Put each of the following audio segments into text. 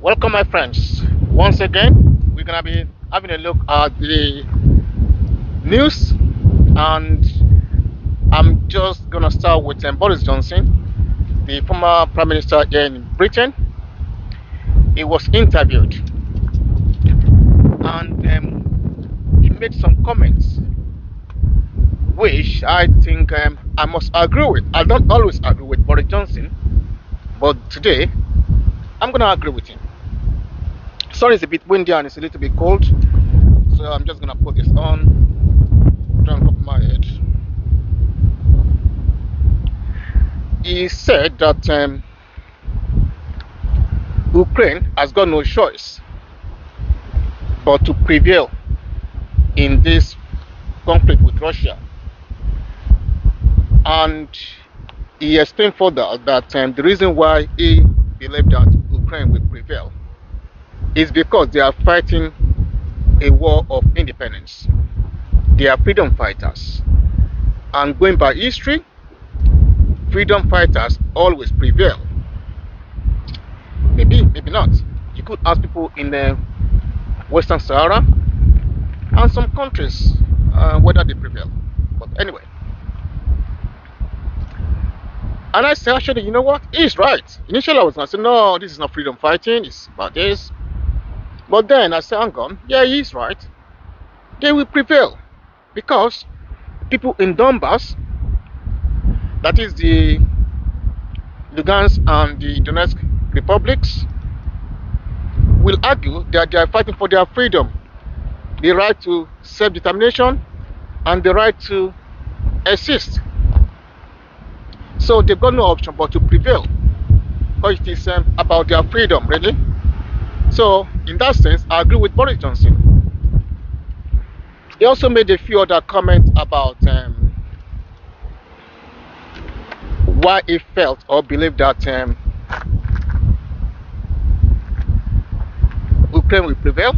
Welcome, my friends. Once again, we're gonna be having a look at the news, and I'm just gonna start with Boris Johnson, the former Prime Minister in Britain. He was interviewed, and he made some comments, which I think I must agree with. I don't always agree with Boris Johnson, but today I'm gonna agree with him. Sorry, it's a bit windy and it's a little bit cold, so I'm just gonna put this on, try and cover my head. He said that Ukraine has got no choice but to prevail in this conflict with Russia, and he explained further that the reason why he believed that Ukraine will prevail is because they are fighting a war of independence. They are freedom fighters, and going by history, freedom fighters always prevail. Maybe not. You could ask people in the Western Sahara and some countries whether they prevail. But anyway, and I said, actually, you know what? He's right. Initially, I was going to say, no, this is not freedom fighting, it's about this. But then I said, hang on, yeah, he's right. They will prevail because people in Donbass, that is the Lugansk and the Donetsk republics, will argue that they are fighting for their freedom, the right to self-determination, and the right to exist. So they've got no option but to prevail, because it is about their freedom, really. So in that sense, I agree with Boris Johnson. He also made a few other comments about why he felt or believed that Ukraine will prevail.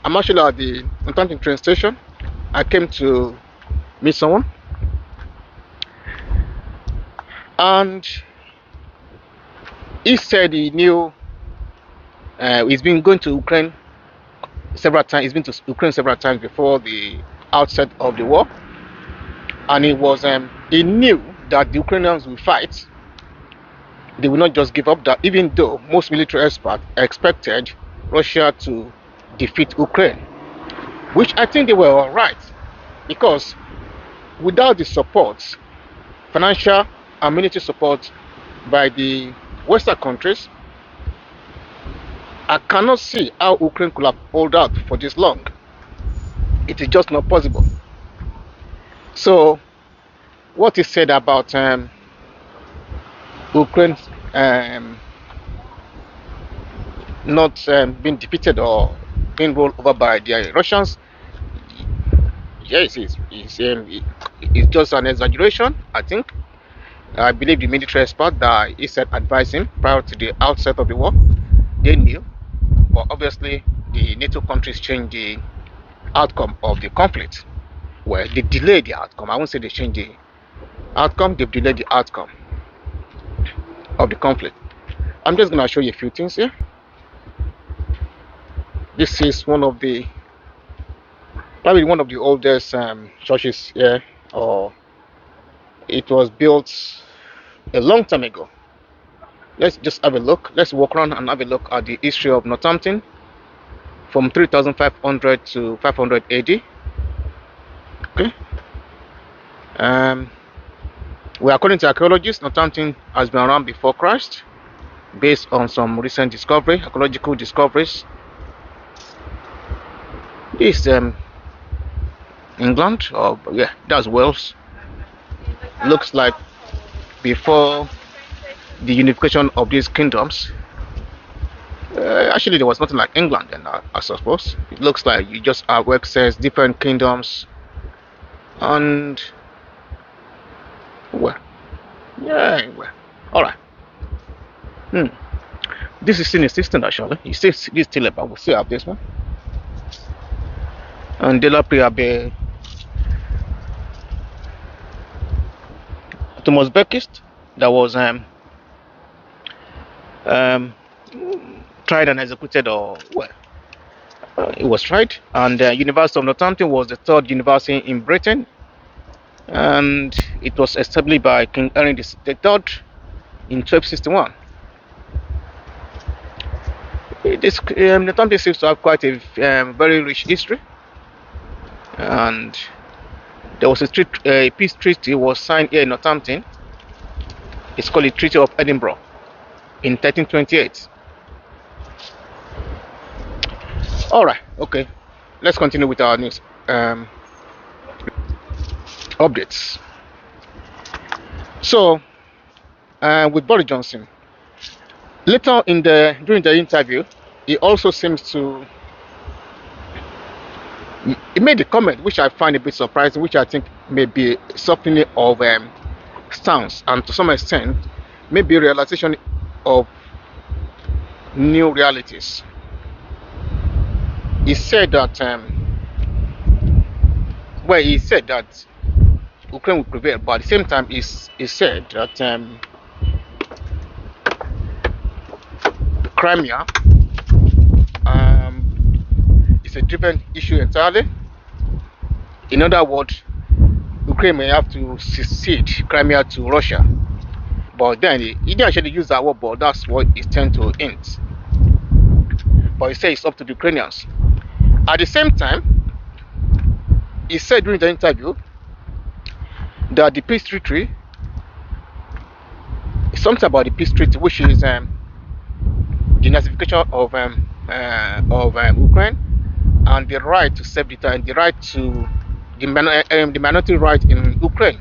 I'm actually at the Entente train station. I came to meet someone, and he said he knew he's been going to Ukraine several times. He's been to Ukraine several times before the outset of the war, and he knew that the Ukrainians will fight. They will not just give up. That even though most military experts expected Russia to defeat Ukraine, which I think they were all right, because without the support, financial and military support by the Western countries, I cannot see how Ukraine could have held out for this long. It is just not possible. So, what is said about Ukraine not being defeated or being rolled over by the Russians, yes, it's just an exaggeration, I think. I believe the military expert that he said advised him prior to the outset of the war, they knew, but obviously the NATO countries changed the outcome of the conflict. Well, they delayed the outcome. I won't say they changed the outcome, they've delayed the outcome of the conflict. I'm just going to show you a few things here. This is probably one of the oldest churches here, or it was built a long time ago. Let's just have a look. Let's walk around and have a look at the history of Northampton from 3500 to 500 AD. Okay. Well, according to archaeologists, Northampton has been around before Christ, based on some recent archaeological discoveries. This England, or yeah, that's Wales. Looks like before the unification of these kingdoms. Actually, there was nothing like England then, I suppose. It looks like you just have where it says different kingdoms, and well, yeah, well, all right. This is still existing actually. This is still about. We still have this one. And De La Priabe, Thomas Beckist, that was tried and executed, or well, it was tried. And University of Northampton was the third university in Britain, and it was established by King Henry III in 1261. This Northampton seems to have quite a very rich history, and there was a peace treaty was signed here in Northampton. It's called the Treaty of Edinburgh in 1328. All right, okay, let's continue with our news updates. So, with Boris Johnson, later during the interview, he also seems to he made a comment which I find a bit surprising, which I think may be something of stance, and to some extent maybe realization of new realities. He said that he said that Ukraine will prevail, but at the same time he said that Crimea is a different issue entirely. In other words, Ukraine may have to cede Crimea to Russia. But then he didn't actually use that word, but that's what it tends to hint. But he said it's up to the Ukrainians. At the same time, he said during the interview that the peace treaty, something about the peace treaty, which is the nazification of Ukraine, and the right to self-determination, the right to the minority right in Ukraine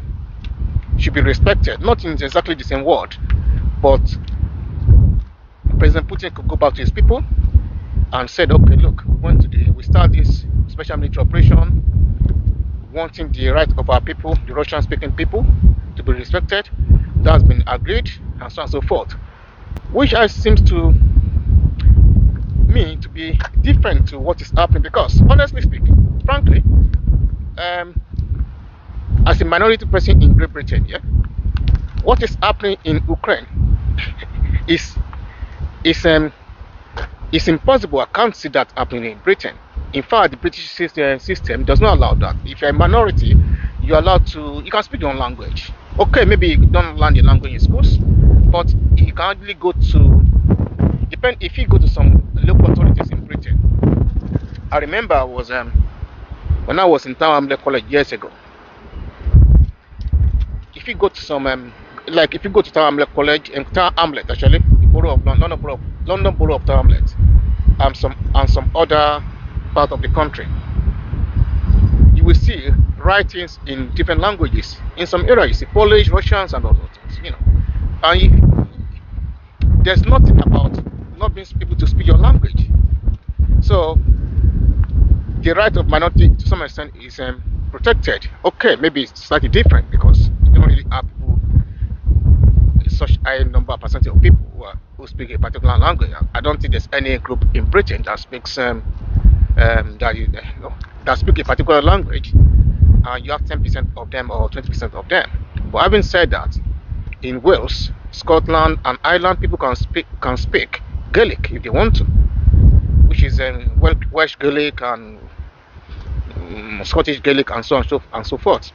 should be respected. Not in exactly the same word, but President Putin could go back to his people and said, okay, look, we start this special military operation, wanting the right of our people, the Russian-speaking people, to be respected. That's been agreed, and so on and so forth. Which seems to me to be different to what is happening, because honestly speaking, frankly, as a minority person in Great Britain, yeah, what is happening in Ukraine is impossible. I can't see that happening in Britain. In fact, the British system does not allow that. If you're a minority, you're allowed to, you can speak your own language. Okay, maybe you don't learn the language in schools, but you can only go to, if you go to some local authorities in Britain. I remember I was when I was in Tower Hamlet College years ago. If you go to some if you go to Tower Hamlet College and Tower Hamlet, actually, the borough of London borough of Tower Hamlet, and some other part of the country, you will see writings in different languages. In some areas, you see Polish, Russians, and other things. And there's nothing about not being able to speak your language. So the right of minority to some extent is protected. Okay, maybe it's slightly different because you don't really have people, such high number percentage of people who speak a particular language. I don't think there's any group in Britain that speaks that speak a particular language, and you have 10% of them or 20% of them. But having said that, in Wales, Scotland, and Ireland, people can speak Gaelic if they want to, which is Welsh Gaelic and Scottish Gaelic, and so on and so forth.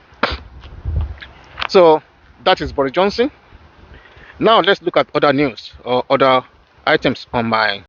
So that is Boris Johnson. Now let's look at other news or other items on my